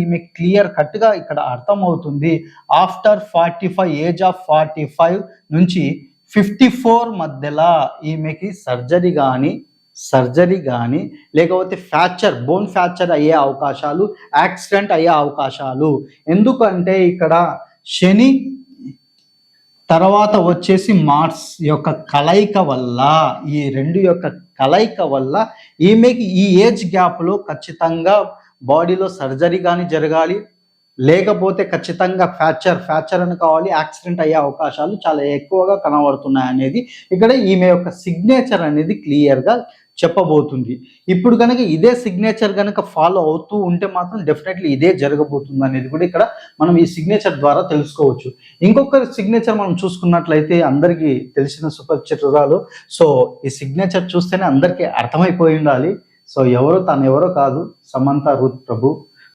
ఈమె clear cut గా ఇక్కడ అర్థమవుతుంది. ఆఫ్టర్ 45 ఏజ్ ఆఫ్ 45 నుంచి 54 మధ్యలో ఈమెకి సర్జరీ కానీ లేకపోతే బోన్ ఫ్రాక్చర్ అయ్యే అవకాశాలు, యాక్సిడెంట్ అయ్యే అవకాశాలు. ఎందుకంటే ఇక్కడ శని తర్వాత వచ్చేసి మార్స్ యొక్క కలయిక వల్ల, ఈ రెండు యొక్క కలయిక వల్ల ఈమెకి ఈ ఏజ్ గ్యాప్లో ఖచ్చితంగా బాడీలో సర్జరీ కానీ జరగాలి, లేకపోతే ఖచ్చితంగా ఫ్రాక్చర్ అని కావాలి, యాక్సిడెంట్ అయ్యే అవకాశాలు చాలా ఎక్కువగా కనబడుతున్నాయి అనేది ఇక్కడ ఈమె యొక్క సిగ్నేచర్ అనేది క్లియర్గా చెప్పబోతుంది. ఇప్పుడు కనుక ఇదే సిగ్నేచర్ కనుక ఫాలో అవుతూ ఉంటే మాత్రం డెఫినెట్లీ ఇదే జరగబోతుంది అనేది కూడా ఇక్కడ మనం ఈ సిగ్నేచర్ ద్వారా తెలుసుకోవచ్చు. ఇంకొక సిగ్నేచర్ మనం చూసుకున్నట్లయితే అందరికీ తెలిసిన సుపరిచితురాలు. సో ఈ సిగ్నేచర్ చూస్తేనే అందరికీ అర్థమైపోయి ఉండాలి. సో తను ఎవరో కాదు, సమంత రూత్ ప్రభు.